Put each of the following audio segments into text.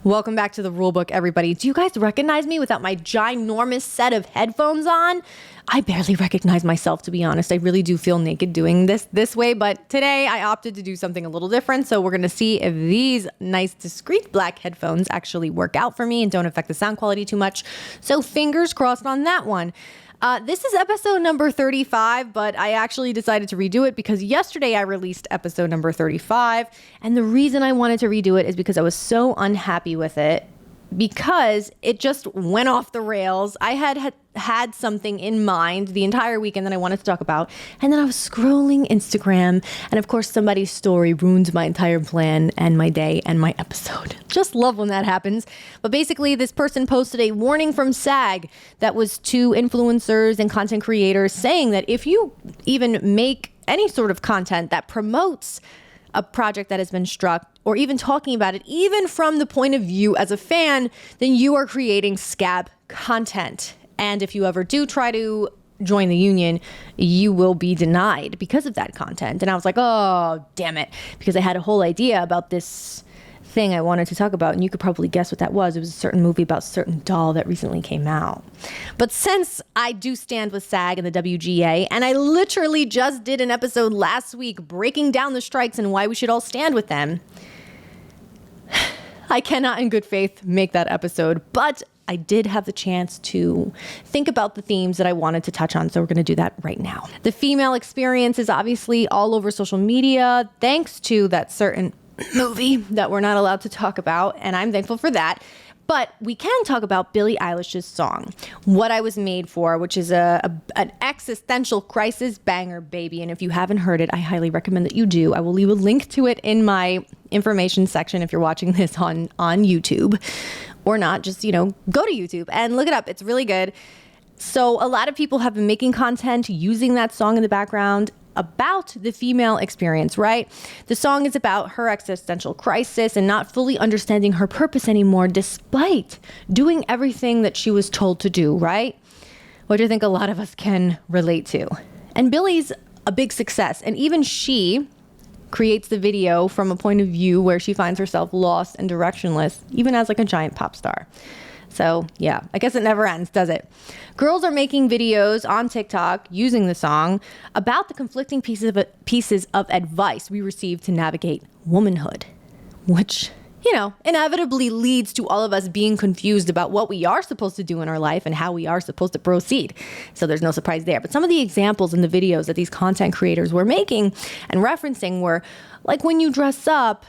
Welcome back to the Rulebook, everybody. Do you guys recognize me without my ginormous set of headphones on? I barely recognize myself, to be honest. I really do feel naked doing this way, but today I opted to do something a little different. So we're going to see if these nice, discreet black headphones actually work out for me and don't affect the sound quality too much. So fingers crossed on that one. This is episode number 35, but I actually decided to redo it because yesterday I released episode number 35. And the reason I wanted to redo it is because I was so unhappy with it because it just went off the rails. I had something in mind the entire weekend that I wanted to talk about. And then I was scrolling Instagram. And of course, somebody's story ruined my entire plan and my day and my episode. Just love when that happens. But basically, this person posted a warning from SAG that was to influencers and content creators saying that if you even make any sort of content that promotes a project that has been struck, or even talking about it, even from the point of view as a fan, then you are creating scab content. And if you ever do try to join the union, you will be denied because of that content. And I was like, oh, damn it. Because I had a whole idea about this thing I wanted to talk about. And you could probably guess what that was. It was a certain movie about a certain doll that recently came out. But since I do stand with SAG and the WGA, and I literally just did an episode last week breaking down the strikes and why we should all stand with them, I cannot in good faith make that episode, but I did have the chance to think about the themes that I wanted to touch on, so we're going to do that right now. The female experience is obviously all over social media, thanks to that certain movie that we're not allowed to talk about, and I'm thankful for that. But we can talk about Billie Eilish's song, What I Was Made For, which is an existential crisis banger, baby. And if you haven't heard it, I highly recommend that you do. I will leave a link to it in my information section if you're watching this on YouTube. Or not, just, go to YouTube and look it up. It's really good. So a lot of people have been making content using that song in the background about the female experience, right? The song is about her existential crisis and not fully understanding her purpose anymore, despite doing everything that she was told to do, right? Which I think a lot of us can relate to. And Billie's a big success. And even she creates the video from a point of view where she finds herself lost and directionless, even as like a giant pop star. So yeah, I guess it never ends, does it? Girls are making videos on TikTok using the song about the conflicting pieces of advice we receive to navigate womanhood, which, inevitably leads to all of us being confused about what we are supposed to do in our life and how we are supposed to proceed. So there's no surprise there. But some of the examples in the videos that these content creators were making and referencing were like when you dress up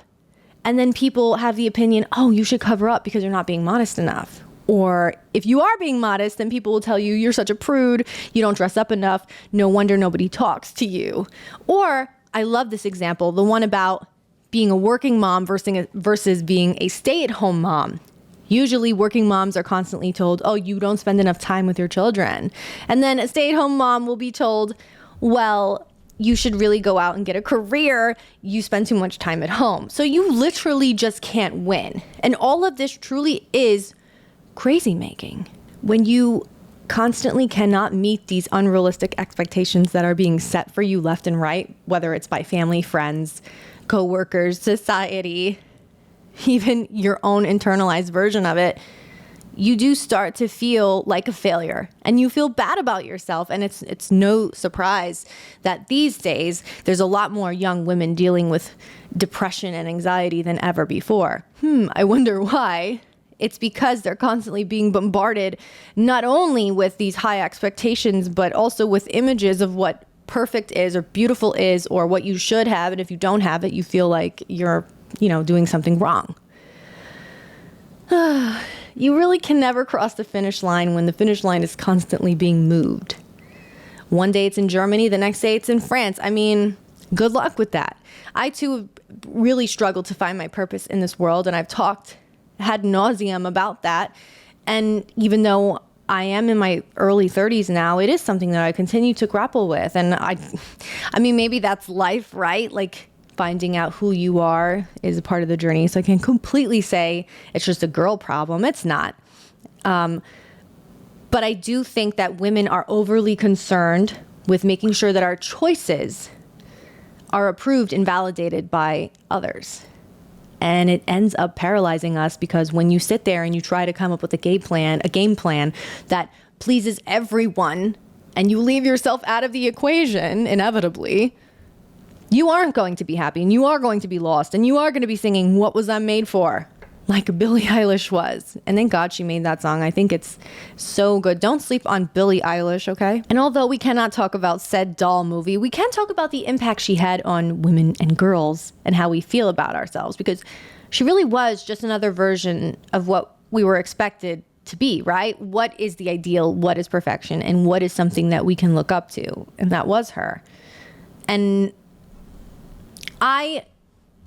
and then people have the opinion, oh, you should cover up because you're not being modest enough. Or if you are being modest, then people will tell you you're such a prude, you don't dress up enough, no wonder nobody talks to you. Or I love this example, the one about being a working mom versus being a stay-at-home mom. Usually working moms are constantly told, oh, you don't spend enough time with your children. And then a stay-at-home mom will be told, well, you should really go out and get a career. You spend too much time at home. So you literally just can't win. And all of this truly is crazy making. When you constantly cannot meet these unrealistic expectations that are being set for you left and right, whether it's by family, friends, coworkers, society, even your own internalized version of it, you do start to feel like a failure and you feel bad about yourself. And it's no surprise that these days there's a lot more young women dealing with depression and anxiety than ever before. I wonder why. It's because they're constantly being bombarded not only with these high expectations, but also with images of what perfect is or beautiful is or what you should have. And if you don't have it, you feel like you're, doing something wrong. You really can never cross the finish line when the finish line is constantly being moved. One day it's in Germany, the next day it's in France. I mean, good luck with that. I too have really struggled to find my purpose in this world, and I've talked ad nauseum about that. And even though I am in my early 30s now, it is something that I continue to grapple with. And I mean, maybe that's life, right? Like finding out who you are is a part of the journey. So I can completely say it's just a girl problem. It's not. But I do think that women are overly concerned with making sure that our choices are approved and validated by others. And it ends up paralyzing us, because when you sit there and you try to come up with a game plan that pleases everyone, and you leave yourself out of the equation, inevitably, you aren't going to be happy, and you are going to be lost, and you are going to be singing "What Was I Made For?" like Billie Eilish was. And thank God she made that song. I think it's so good. Don't sleep on Billie Eilish, okay? And although we cannot talk about said doll movie, we can talk about the impact she had on women and girls and how we feel about ourselves, because she really was just another version of what we were expected to be, right? What is the ideal? What is perfection? And what is something that we can look up to? And that was her. And I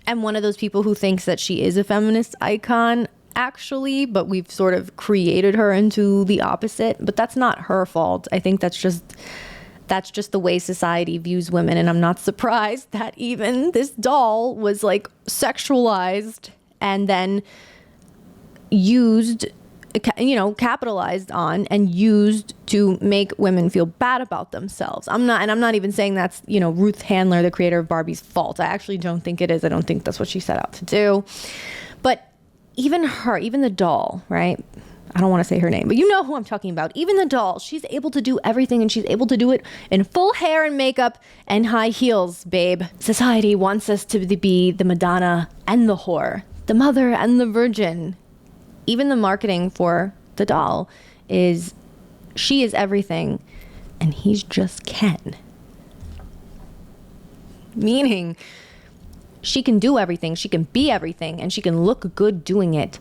am one of those people who thinks that she is a feminist icon, actually, but we've sort of created her into the opposite. But that's not her fault. I think that's just the way society views women. And I'm not surprised that even this doll was like sexualized and then used, capitalized on and used to make women feel bad about themselves. I'm not even saying that's, Ruth Handler, the creator of Barbie's, fault. I actually don't think it is. I don't think that's what she set out to do. But even her, even the doll, right? I don't want to say her name, but you know who I'm talking about. Even the doll, she's able to do everything, and she's able to do it in full hair and makeup and high heels, babe. Society wants us to be the Madonna and the whore, the mother and the virgin. Even the marketing for the doll is, she is everything and he's just Ken. Meaning she can do everything, she can be everything, and she can look good doing it.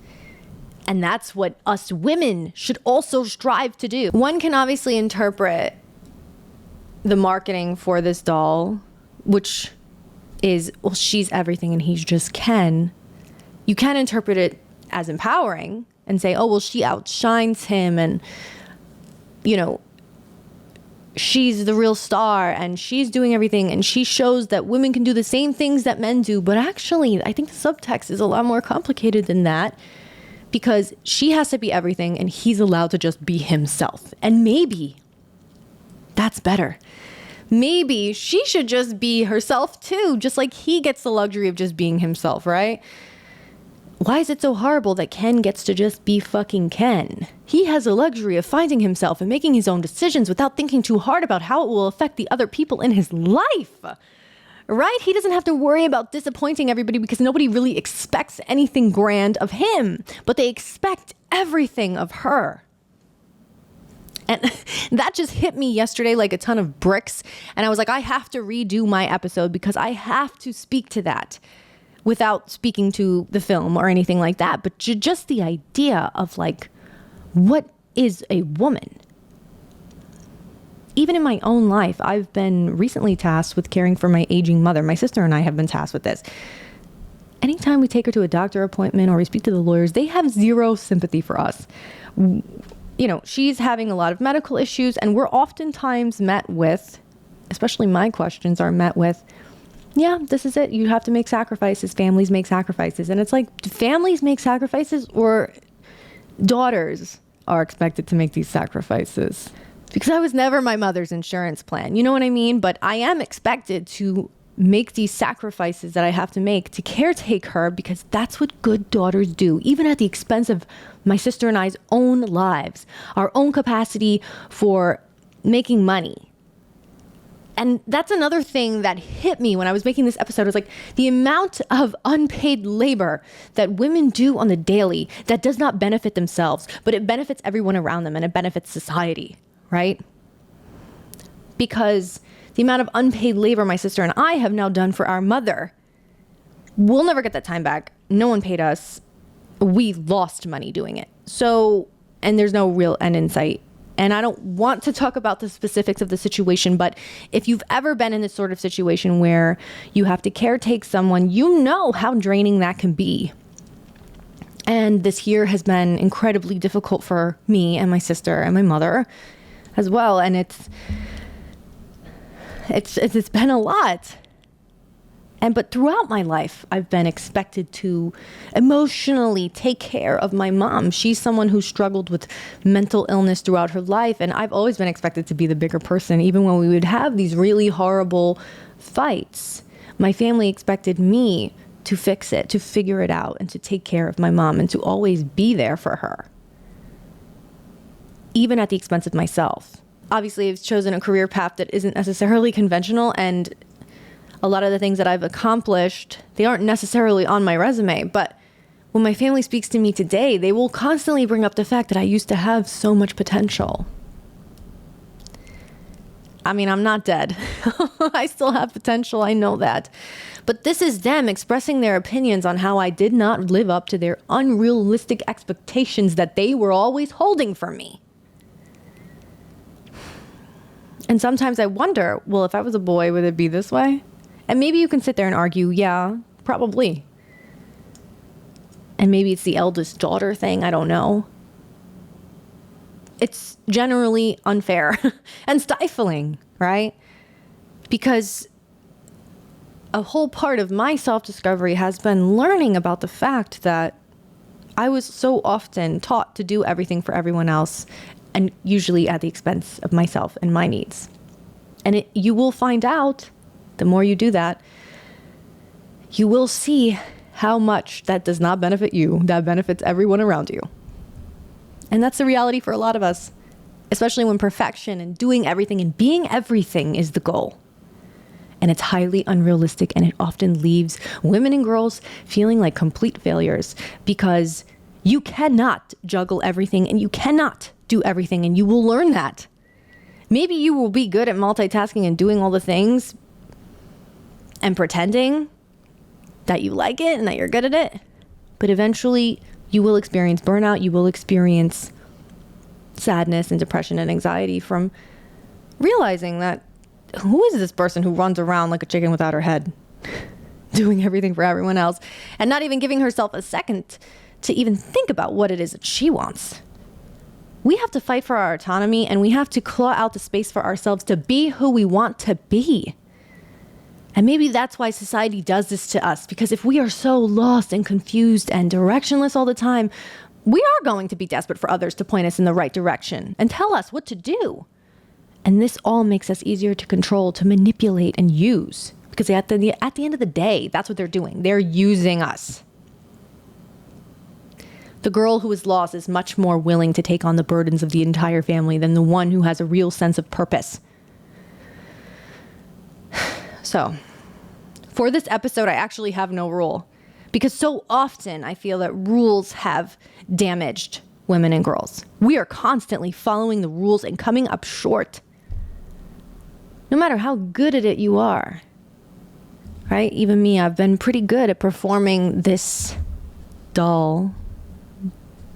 And that's what us women should also strive to do. One can obviously interpret the marketing for this doll, which is, well, she's everything and he's just Ken. You can interpret it as empowering and say, oh, well, she outshines him, and she's the real star and she's doing everything, and she shows that women can do the same things that men do. But actually, I think the subtext is a lot more complicated than that, because she has to be everything and he's allowed to just be himself. And maybe that's better. Maybe she should just be herself too, just like he gets the luxury of just being himself, right? Why is it so horrible that Ken gets to just be fucking Ken? He has the luxury of finding himself and making his own decisions without thinking too hard about how it will affect the other people in his life. Right? He doesn't have to worry about disappointing everybody, because nobody really expects anything grand of him, but they expect everything of her. And that just hit me yesterday like a ton of bricks. And I was like, I have to redo my episode, because I have to speak to that without speaking to the film or anything like that. But just the idea of like, what is a woman? Even in my own life, I've been recently tasked with caring for my aging mother. My sister and I have been tasked with this. Anytime we take her to a doctor appointment or we speak to the lawyers, they have zero sympathy for us. She's having a lot of medical issues, and we're oftentimes met with, especially my questions are met with, yeah, this is it. You have to make sacrifices. Families make sacrifices. And it's like, do families make sacrifices, or daughters are expected to make these sacrifices? Because I was never my mother's insurance plan. You know what I mean? But I am expected to make these sacrifices that I have to make to caretake her, because that's what good daughters do, even at the expense of my sister and I's own lives, our own capacity for making money. And that's another thing that hit me when I was making this episode. It was like the amount of unpaid labor that women do on the daily that does not benefit themselves, but it benefits everyone around them, and it benefits society, right? Because the amount of unpaid labor my sister and I have now done for our mother, we'll never get that time back. No one paid us. We lost money doing it. So, and there's no real end in sight. And I don't want to talk about the specifics of the situation, but if you've ever been in this sort of situation where you have to caretake someone, you know how draining that can be. And this year has been incredibly difficult for me and my sister and my mother as well. And it's been a lot. But throughout my life, I've been expected to emotionally take care of my mom. She's someone who struggled with mental illness throughout her life. And I've always been expected to be the bigger person, even when we would have these really horrible fights. My family expected me to fix it, to figure it out, and to take care of my mom and to always be there for her, even at the expense of myself. Obviously, I've chosen a career path that isn't necessarily conventional, and a lot of the things that I've accomplished, they aren't necessarily on my resume, but when my family speaks to me today, they will constantly bring up the fact that I used to have so much potential. I mean, I'm not dead. I still have potential. I know that. But this is them expressing their opinions on how I did not live up to their unrealistic expectations that they were always holding for me. And sometimes I wonder, well, if I was a boy, would it be this way? And maybe you can sit there and argue, yeah, probably. And maybe it's the eldest daughter thing. I don't know. It's generally unfair and stifling, right? Because a whole part of my self-discovery has been learning about the fact that I was so often taught to do everything for everyone else, and usually at the expense of myself and my needs. And you will find out, the more you do that, you will see how much that does not benefit you, that benefits everyone around you. And that's the reality for a lot of us, especially when perfection and doing everything and being everything is the goal. And it's highly unrealistic, and it often leaves women and girls feeling like complete failures because you cannot juggle everything and you cannot do everything, and you will learn that. Maybe you will be good at multitasking and doing all the things and pretending that you like it and that you're good at it. But eventually you will experience burnout. You will experience sadness and depression and anxiety from realizing that who is this person who runs around like a chicken without her head, doing everything for everyone else and not even giving herself a second to even think about what it is that she wants. We have to fight for our autonomy, and we have to claw out the space for ourselves to be who we want to be. And maybe that's why society does this to us, because if we are so lost and confused and directionless all the time, we are going to be desperate for others to point us in the right direction and tell us what to do. And this all makes us easier to control, to manipulate and use, because at the end of the day, that's what they're doing. They're using us. The girl who is lost is much more willing to take on the burdens of the entire family than the one who has a real sense of purpose. So, for this episode, I actually have no rule, because so often I feel that rules have damaged women and girls. We are constantly following the rules and coming up short, no matter how good at it you are, right? Even me, I've been pretty good at performing this doll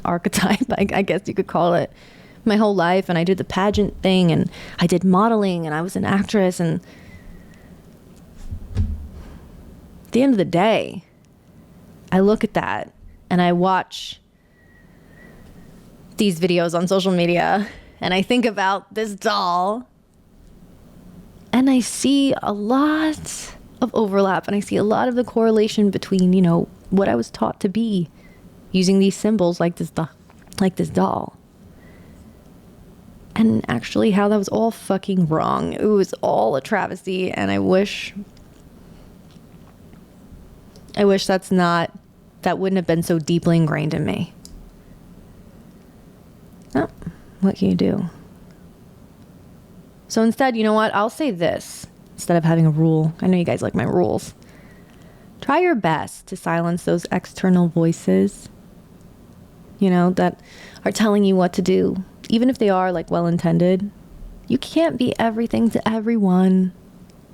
archetype, I guess you could call it, my whole life. And I did the pageant thing, and I did modeling, and I was an actress. And at the end of the day, I look at that and I watch these videos on social media, and I think about this doll, and I see a lot of overlap, and I see a lot of the correlation between, what I was taught to be, using these symbols like this doll. And actually how that was all fucking wrong. It was all a travesty, and I wish that wouldn't have been so deeply ingrained in me. Oh, what can you do? So instead, you know what? I'll say this instead of having a rule. I know you guys like my rules. Try your best to silence those external voices, that are telling you what to do, even if they are well-intended. You can't be everything to everyone,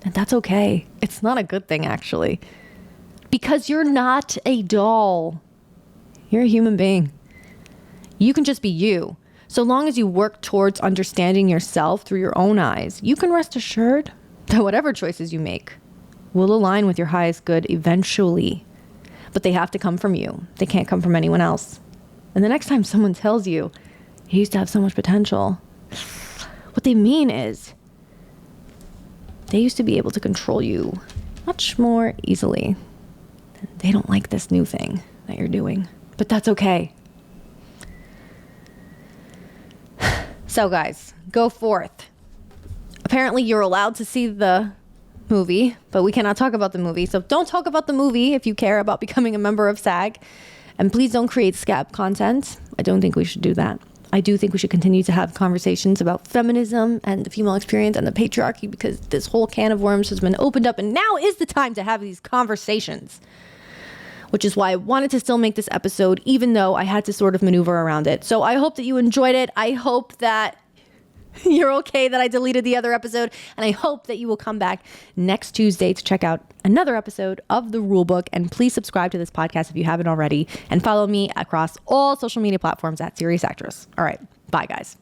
and that's okay. It's not a good thing, actually, because you're not a doll. You're a human being. You can just be you. So long as you work towards understanding yourself through your own eyes, you can rest assured that whatever choices you make will align with your highest good eventually. But they have to come from you. They can't come from anyone else. And the next time someone tells you used to have so much potential, what they mean is they used to be able to control you much more easily. They don't like this new thing that you're doing, but that's okay. So guys, go forth. Apparently you're allowed to see the movie, but we cannot talk about the movie. So don't talk about the movie if you care about becoming a member of SAG. And please don't create scab content. I don't think we should do that. I do think we should continue to have conversations about feminism and the female experience and the patriarchy, because this whole can of worms has been opened up, and now is the time to have these conversations. Which is why I wanted to still make this episode, even though I had to sort of maneuver around it. So I hope that you enjoyed it. I hope that you're okay that I deleted the other episode. And I hope that you will come back next Tuesday to check out another episode of the Rulebook. And please subscribe to this podcast if you haven't already. And follow me across all social media platforms at Serious Actress. All right. Bye, guys.